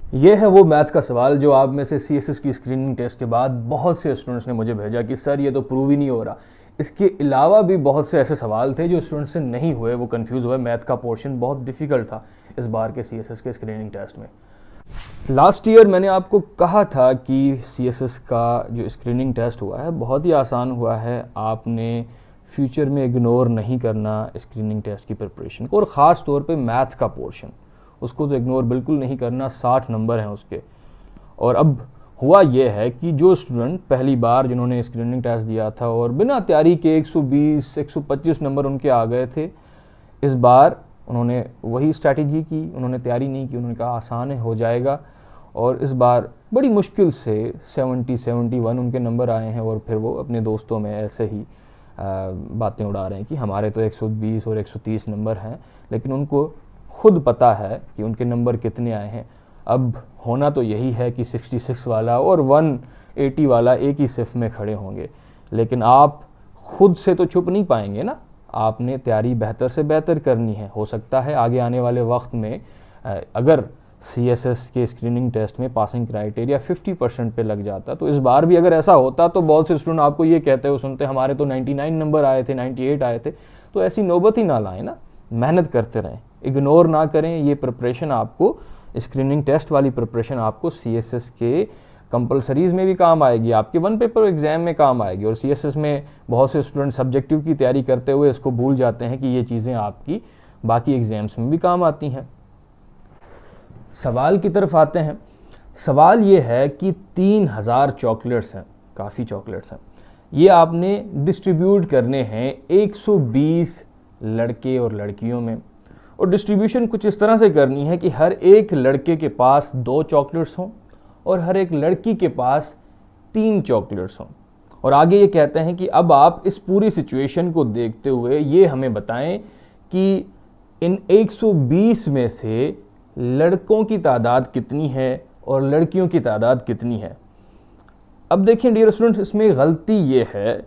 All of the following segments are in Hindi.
ये है वो मैथ का सवाल जो आप में से सीएसएस की स्क्रीनिंग टेस्ट के बाद बहुत से स्टूडेंट्स ने मुझे भेजा कि सर ये तो प्रूव ही नहीं हो रहा। इसके अलावा भी बहुत से ऐसे सवाल थे जो स्टूडेंट्स से नहीं हुए, वो कंफ्यूज हुए। मैथ का पोर्शन बहुत डिफिकल्ट था इस बार के सीएसएस के स्क्रीनिंग टेस्ट में। लास्ट ईयर मैंने आपको कहा था कि सीएसएस का जो स्क्रीनिंग टेस्ट हुआ है बहुत ही आसान हुआ है, आपने फ्यूचर में इग्नोर नहीं करना स्क्रीनिंग टेस्ट की प्रिपरेशन को, और ख़ास तौर पे मैथ का पोर्शन, उसको तो इग्नोर बिल्कुल नहीं करना। 60 नंबर हैं उसके। और अब हुआ ये है कि जो स्टूडेंट पहली बार जिन्होंने स्क्रीनिंग टेस्ट दिया था और बिना तैयारी के 120 125 नंबर उनके आ गए थे, इस बार उन्होंने वही स्ट्रैटेजी की, उन्होंने तैयारी नहीं की, उन्होंने कहा आसान है, हो जाएगा। और इस बार बड़ी मुश्किल से 71 उनके नंबर आए हैं, और फिर वो अपने दोस्तों में ऐसे ही बातें उड़ा रहे हैं कि हमारे तो 120 और 130 नंबर हैं, लेकिन उनको खुद पता है कि उनके नंबर कितने आए हैं। अब होना तो यही है कि 66 वाला और 180 वाला एक ही सिफ में खड़े होंगे, लेकिन आप खुद से तो छुप नहीं पाएंगे ना, आपने तैयारी बेहतर से बेहतर करनी है। हो सकता है आगे आने वाले वक्त में अगर सीएसएस के स्क्रीनिंग टेस्ट में पासिंग क्राइटेरिया 50% पे लग जाता, तो इस बार भी अगर ऐसा होता तो बहुत से स्टूडेंट आपको ये कहते हुए सुनते हमारे तो 99 नंबर आए थे, 98 आए थे। तो ऐसी नौबत ही ना लाएं ना, मेहनत करते रहें, इग्नोर ना करें। ये प्रिपरेशन आपको, स्क्रीनिंग टेस्ट वाली प्रिपरेशन आपको सीएसएस के कंपलसरीज में भी काम आएगी, आपके वन पेपर एग्जाम में काम आएगी। और सीएसएस में बहुत से स्टूडेंट सब्जेक्टिव की तैयारी करते हुए इसको भूल जाते हैं कि ये चीज़ें आपकी बाकी एग्जाम्स में भी काम आती हैं। सवाल की तरफ आते हैं। सवाल ये है कि 3000 चॉकलेट्स हैं, काफ़ी चॉकलेट्स हैं, ये आपने डिस्ट्रीब्यूट करने हैं 120 लड़के और लड़कियों में। और डिस्ट्रीब्यूशन कुछ इस तरह से करनी है कि हर एक लड़के के पास 2 चॉकलेट्स हों और हर एक लड़की के पास 3 चॉकलेट्स हों। और आगे ये कहते हैं कि अब आप इस पूरी सिचुएशन को देखते हुए ये हमें बताएं कि इन 120 में से लड़कों की तादाद कितनी है और लड़कियों की तादाद कितनी है। अब देखिए डियर स्टूडेंट्स, इसमें गलती ये है,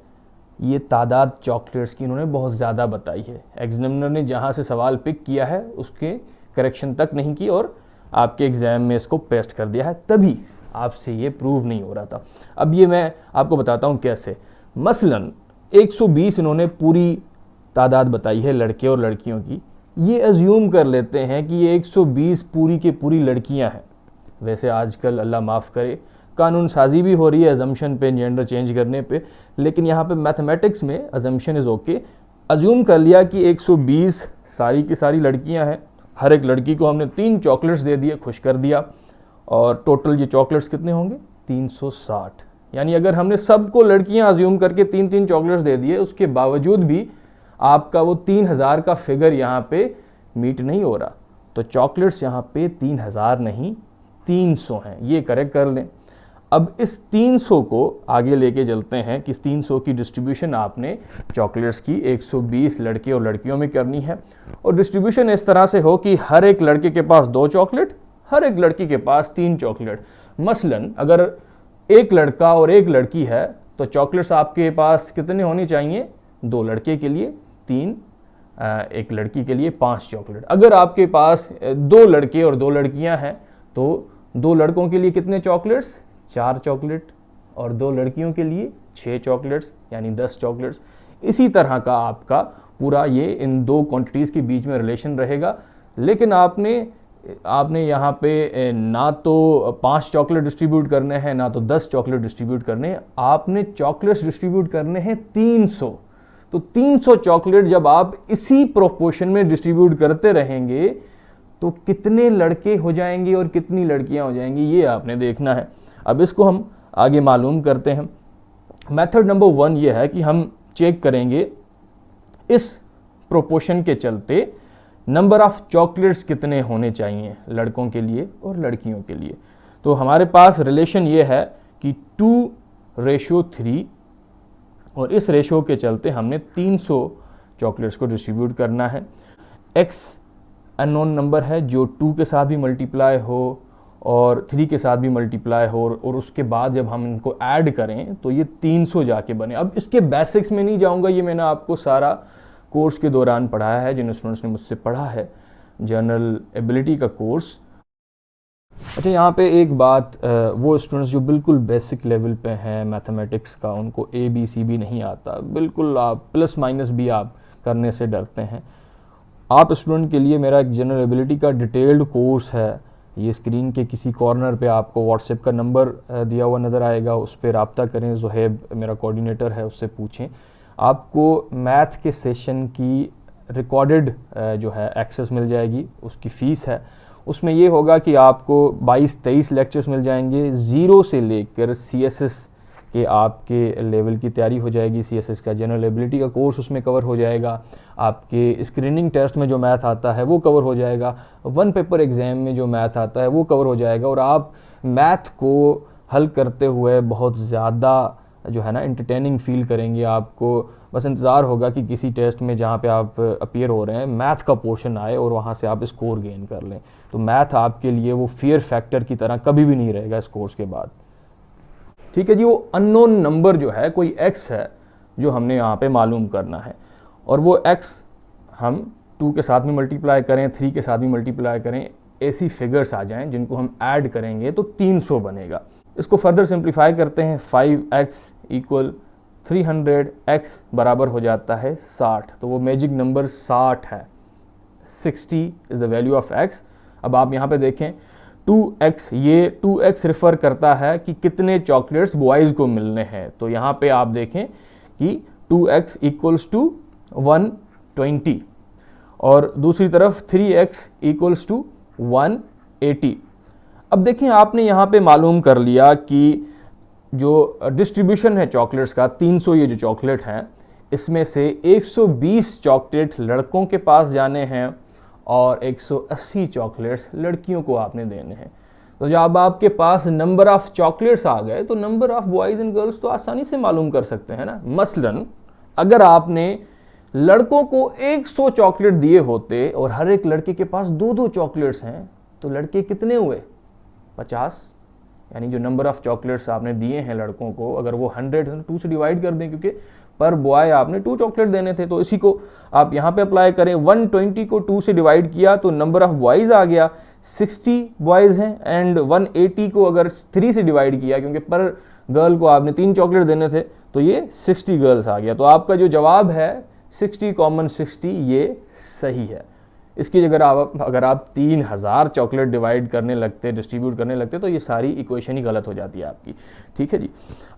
ये तादाद चॉकलेट्स की इन्होंने बहुत ज़्यादा बताई है। एग्जामिनर ने जहाँ से सवाल पिक किया है उसके करेक्शन तक नहीं की और आपके एग्ज़ाम में इसको पेस्ट कर दिया है, तभी आपसे ये प्रूव नहीं हो रहा था। अब ये मैं आपको बताता हूँ कैसे। मसलन 120 इन्होंने पूरी तादाद बताई है लड़के और लड़कियों की। ये अज्यूम कर लेते हैं कि ये 120 पूरी के पूरी लड़कियां हैं। वैसे आजकल अल्लाह माफ़ करे कानून साजी भी हो रही है अजम्पशन पे, जेंडर चेंज करने पे, लेकिन यहाँ पे मैथमेटिक्स में अजम्पशन इज़ ओके। अज्यूम कर लिया कि 120 सारी की सारी लड़कियां हैं, हर एक लड़की को हमने 3 चॉकलेट्स दे दिए, खुश कर दिया, और टोटल ये चॉकलेट्स कितने होंगे 360। यानी अगर हमने सबको लड़कियां अज्यूम करके 3-3 चॉकलेट्स दे दिए, उसके बावजूद भी आपका वो 3000 का फिगर यहाँ पे मीट नहीं हो रहा। तो चॉकलेट्स यहाँ पे 3000 नहीं 300 हैं, ये करेक्ट कर लें। अब इस 300 को आगे लेके चलते हैं कि इस 300 की डिस्ट्रीब्यूशन आपने चॉकलेट्स की 120 लड़के और लड़कियों में करनी है। और डिस्ट्रीब्यूशन इस तरह से हो कि हर एक लड़के के पास 2 चॉकलेट, हर एक लड़की के पास 3 चॉकलेट। मसलन अगर एक लड़का और एक लड़की है तो चॉकलेट्स आपके पास कितने होनी चाहिए, 2 लड़के के लिए 3, एक लड़की के लिए 5 चॉकलेट। अगर आपके पास 2 लड़के और 2 लड़कियां हैं तो 2 लड़कों के लिए कितने चॉकलेट्स, 4 चॉकलेट, और 2 लड़कियों के लिए 6 चॉकलेट्स, यानी 10 चॉकलेट्स। इसी तरह का आपका पूरा ये इन 2 क्वांटिटीज़ के बीच में रिलेशन रहेगा। लेकिन आपने यहाँ पे ना तो 5 चॉकलेट डिस्ट्रीब्यूट करने हैं, ना तो 10 चॉकलेट डिस्ट्रीब्यूट करने हैं, आपने चॉकलेट्स डिस्ट्रीब्यूट करने हैं 300। तो 300 चॉकलेट जब आप इसी प्रोपोर्शन में डिस्ट्रीब्यूट करते रहेंगे तो कितने लड़के हो जाएंगे और कितनी लड़कियां हो जाएंगी, ये आपने देखना है। अब इसको हम आगे मालूम करते हैं। मेथड नंबर 1 ये है कि हम चेक करेंगे इस प्रोपोर्शन के चलते नंबर ऑफ चॉकलेट्स कितने होने चाहिए लड़कों के लिए और लड़कियों के लिए। तो हमारे पास रिलेशन ये है कि 2:3, और इस रेशो के चलते हमने 300 चॉकलेट्स को डिस्ट्रीब्यूट करना है। x अननोन नंबर है जो 2 के साथ भी मल्टीप्लाई हो और 3 के साथ भी मल्टीप्लाई हो, और उसके बाद जब हम इनको ऐड करें तो ये 300 जाके बने। अब इसके बेसिक्स में नहीं जाऊंगा, ये मैंने आपको सारा कोर्स के दौरान पढ़ाया है, जिन स्टूडेंट्स ने मुझसे पढ़ा है जनरल एबिलिटी का कोर्स। अच्छा, यहाँ पे एक बात, वो स्टूडेंट्स जो बिल्कुल बेसिक लेवल पे हैं मैथमेटिक्स का, उनको ABCD नहीं आता, बिल्कुल आप प्लस माइनस भी आप करने से डरते हैं, आप स्टूडेंट के लिए मेरा एक जनरल एबिलिटी का डिटेल्ड कोर्स है। ये स्क्रीन के किसी कॉर्नर पे आपको व्हाट्सएप का नंबर दिया हुआ नज़र आएगा, उस पर रब्ता करें, ज़ुहैब मेरा कोऑर्डिनेटर है, उससे पूछें। आपको मैथ के सेशन की रिकॉर्डेड जो है एक्सेस मिल जाएगी, उसकी फ़ीस है। उसमें ये होगा कि आपको 22-23 लेक्चर्स मिल जाएंगे, ज़ीरो से लेकर CSS के आपके लेवल की तैयारी हो जाएगी। CSS का जनरल एबिलिटी का कोर्स उसमें कवर हो जाएगा, आपके स्क्रीनिंग टेस्ट में जो मैथ आता है वो कवर हो जाएगा, वन पेपर एग्ज़ाम में जो मैथ आता है वो कवर हो जाएगा, और आप मैथ को हल करते हुए बहुत ज़्यादा जो है ना एंटरटेनिंग फील करेंगे। आपको बस इंतज़ार होगा कि किसी टेस्ट में जहाँ पे आप अपीयर हो रहे हैं मैथ का पोर्शन आए और वहाँ से आप स्कोर गेन कर लें। तो मैथ आपके लिए वो फियर फैक्टर की तरह कभी भी नहीं रहेगा इस कोर्स के बाद। ठीक है जी, वो अननोन नंबर जो है कोई x है जो हमने यहाँ पे मालूम करना है, और वो x हम 2 के साथ में मल्टीप्लाई करें, 3 के साथ भी मल्टीप्लाई करें, ऐसी फिगर्स आ जाएं जिनको हम ऐड करेंगे तो 300 बनेगा। इसको फर्दर सिंप्लीफाई करते हैं, 5x = 300, x बराबर हो जाता है 60, तो वो मैजिक नंबर 60 है। 60 is the value of x। अब आप यहाँ पे देखें 2x, ये 2x रिफ़र करता है कि कितने चॉकलेट्स बॉयज़ को मिलने हैं। तो यहाँ पे आप देखें कि 2x = 120, और दूसरी तरफ 3x = 180। अब देखें, आपने यहाँ पे मालूम कर लिया कि जो डिस्ट्रीब्यूशन है चॉकलेट्स का, 300 ये जो चॉकलेट हैं, इसमें से 120 चॉकलेट लड़कों के पास जाने हैं और 180 चॉकलेट्स लड़कियों को आपने देने हैं। तो जब आपके पास नंबर ऑफ़ चॉकलेट्स आ गए तो number of boys and girls तो आसानी से मालूम कर सकते हैं ना। मसलन अगर आपने लड़कों को 100 चॉकलेट दिए होते और हर एक लड़के के पास 2-2 चॉकलेट्स हैं, तो लड़के कितने हुए? 50। यानी जो नंबर ऑफ़ चॉकलेट्स आपने दिए हैं लड़कों को, अगर वो 100 है तो 2 से डिवाइड कर दें, क्योंकि पर बॉय आपने 2 चॉकलेट देने थे। तो इसी को आप यहाँ पे अप्लाई करें, 120 को 2 से डिवाइड किया तो नंबर ऑफ़ बॉयज़ आ गया, 60 बॉयज़ हैं, एंड 180 को अगर 3 से डिवाइड किया, क्योंकि पर गर्ल को आपने 3 चॉकलेट देने थे, तो ये 60 गर्ल्स आ गया। तो आपका जो जवाब है 60 कॉमन 60, ये सही है। इसकी जगह अगर आप 3000 चॉकलेट डिवाइड करने लगते, डिस्ट्रीब्यूट करने लगते, तो ये सारी इक्वेशन ही गलत हो जाती है आपकी। ठीक है जी।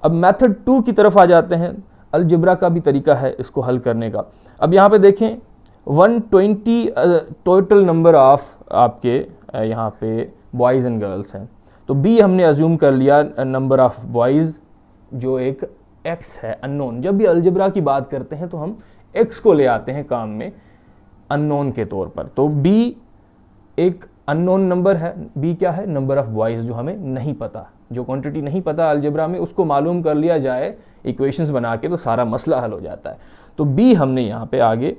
अब मेथड 2 की तरफ आ जाते हैं। अलजेब्रा का भी तरीका है इसको हल करने का। अब यहाँ पे देखें 120 टोटल नंबर ऑफ आपके यहाँ पे बॉयज़ एंड गर्ल्स हैं, तो बी हमने अज्यूम कर लिया नंबर ऑफ बॉयज़ जो एक x है अननोन। जब भी अलजेब्रा की बात करते हैं तो हम x को ले आते हैं काम में अननोन के तौर पर। तो b एक अननोन नंबर है। b क्या है? नंबर ऑफ बॉयज़, जो हमें नहीं पता, जो क्वांटिटी नहीं पता अलजेब्रा में, उसको मालूम कर लिया जाए इक्वेशंस बना के तो सारा मसला हल हो जाता है। तो b हमने यहाँ पे आगे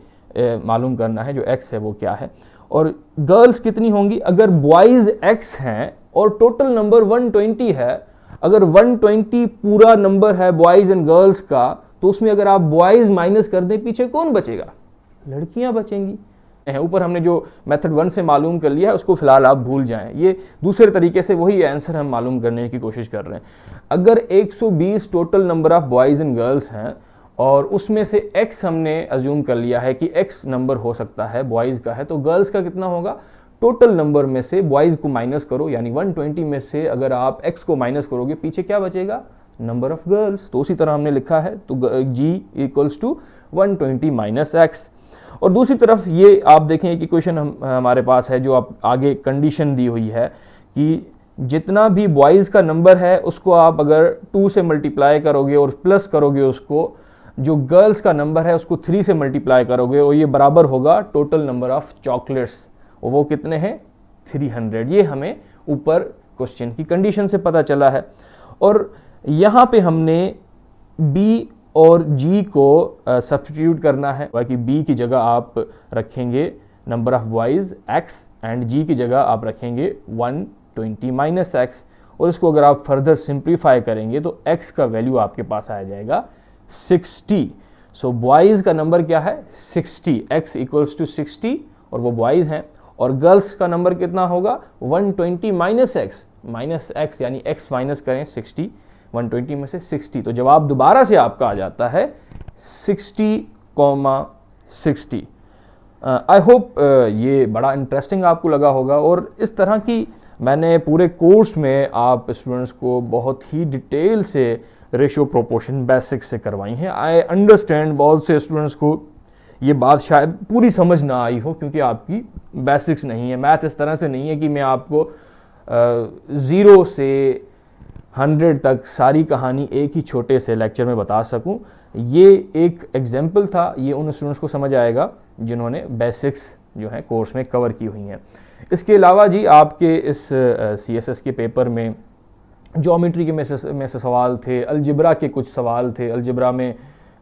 मालूम करना है, जो x है वो क्या है। और गर्ल्स कितनी होंगी? अगर बॉयज़ x हैं और टोटल नंबर 120 है, अगर 120 पूरा नंबर है बॉयज़ एंड गर्ल्स का, तो उसमें अगर आप बॉयज़ माइनस कर दें, पीछे कौन बचेगा? लड़कियां बचेंगी। ऊपर हमने जो मेथड 1 से मालूम कर लिया है उसको फिलहाल आप भूल जाएं। ये दूसरे तरीके से वही आंसर हम मालूम करने की कोशिश कर रहे हैं। अगर 120 total number of boys and girls हैं और उसमें से x हमने अज्यूम कर लिया है कि x नंबर हो सकता है बॉयज़ का है, तो गर्ल्स का कितना होगा? टोटल नंबर में से बॉयज़ को माइनस करो, यानी 120 में से अगर आप x को माइनस करोगे, पीछे क्या बचेगा? Number of girls. तो उसी तरह हमने लिखा है, तो g = 120 माइनस x। और दूसरी तरफ ये आप देखें कि क्वेश्चन हमारे पास है, जो आप आगे कंडीशन दी हुई है कि जितना भी बॉयज़ का नंबर है उसको आप अगर 2 से मल्टीप्लाई करोगे और प्लस करोगे उसको, जो गर्ल्स का नंबर है उसको 3 से मल्टीप्लाई करोगे, और ये बराबर होगा टोटल नंबर ऑफ चॉकलेट्स, और वो कितने हैं? 300। ये हमें ऊपर क्वेश्चन की कंडीशन से पता चला है। और यहाँ पे हमने b और g को सब्स्टिट्यूट करना है, बाकी b की जगह आप रखेंगे number of boys x and g की जगह आप रखेंगे 120 माइनस x, और इसको अगर आप फर्दर सिंप्लीफाई करेंगे तो x का वैल्यू आपके पास आ जाएगा 60। सो बॉयज़ का नंबर क्या है? 60, x = 60, और वो बॉयज़ हैं। और गर्ल्स का नंबर कितना होगा? 120 माइनस x, माइनस एक्स यानी एक्स माइनस करें 60, 120 में से 60, तो जवाब दोबारा से आपका आ जाता है 60,60। आई होप ये बड़ा इंटरेस्टिंग आपको लगा होगा, और इस तरह की मैंने पूरे कोर्स में आप स्टूडेंट्स को बहुत ही डिटेल से रेशियो प्रोपोर्शन बेसिक्स से करवाई हैं। आई अंडरस्टैंड बहुत से स्टूडेंट्स को ये बात शायद पूरी समझ ना आई हो, क्योंकि आपकी बेसिक्स नहीं है। मैथ इस तरह से नहीं है कि मैं आपको 0 से 100 तक सारी कहानी एक ही छोटे से लेक्चर में बता सकूं। ये एक एग्जाम्पल था, ये उन स्टूडेंट्स को समझ आएगा जिन्होंने बेसिक्स जो है कोर्स में कवर की हुई हैं। इसके अलावा जी आपके इस CSS के पेपर में ज्योमेट्री के में से सवाल थे, अलजिब्रा के कुछ सवाल थे। अलजिब्रा में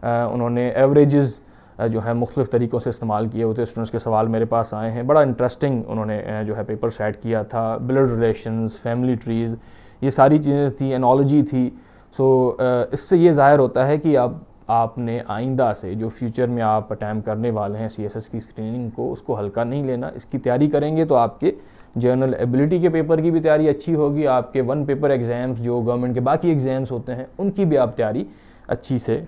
उन्होंने एवरेजेस जो है मुख्तलिफ़ तरीक़ों से इस्तेमाल किए होते स्टूडेंट्स के सवाल मेरे पास आए हैं। बड़ा इंटरेस्टिंग उन्होंने जो है पेपर सेट किया था। ब्लड रिलेशंस, फैमिली ट्रीज़, ये सारी चीज़ें थी, एनोलॉजी थी। सो इससे ये ज़ाहिर होता है कि अब आपने आइंदा से जो फ्यूचर में आप अटैम्प्ट करने वाले हैं CSS की स्क्रीनिंग को, उसको हल्का नहीं लेना। इसकी तैयारी करेंगे तो आपके जनरल एबिलिटी के पेपर की भी तैयारी अच्छी होगी, आपके 1 पेपर एग्ज़ाम्स जो गवर्नमेंट के बाकी एग्ज़ाम्स होते हैं उनकी भी आप तैयारी अच्छी से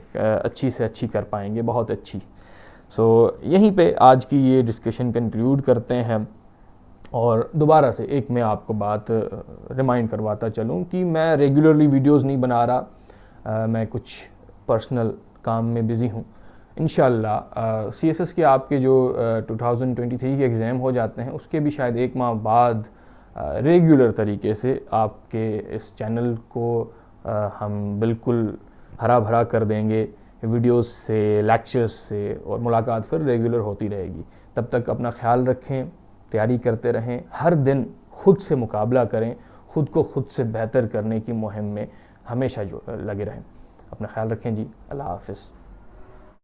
अच्छी कर पाएंगे, बहुत अच्छी। सो यहीं पे आज की ये डिस्कशन कंक्लूड करते हैं, और दोबारा से एक मैं आपको बात रिमाइंड करवाता चलूँ कि मैं रेगुलरली वीडियोज़ नहीं बना रहा, मैं कुछ पर्सनल काम में बिज़ी हूँ। इंशाल्लाह CSS के आपके जो 2023 के एग्ज़ाम हो जाते हैं उसके भी शायद 1 माह बाद रेगुलर तरीके से आपके इस चैनल को हम बिल्कुल हरा भरा कर देंगे वीडियोस से, लेक्चर्स से, और मुलाकात फिर रेगुलर होती रहेगी। तब तक अपना ख्याल रखें, तैयारी करते रहें, हर दिन खुद से मुकाबला करें, खुद को खुद से बेहतर करने की मुहिम में हमेशा जो लगे रहें। अपना ख्याल रखें जी। अल्लाह हाफ़िज़।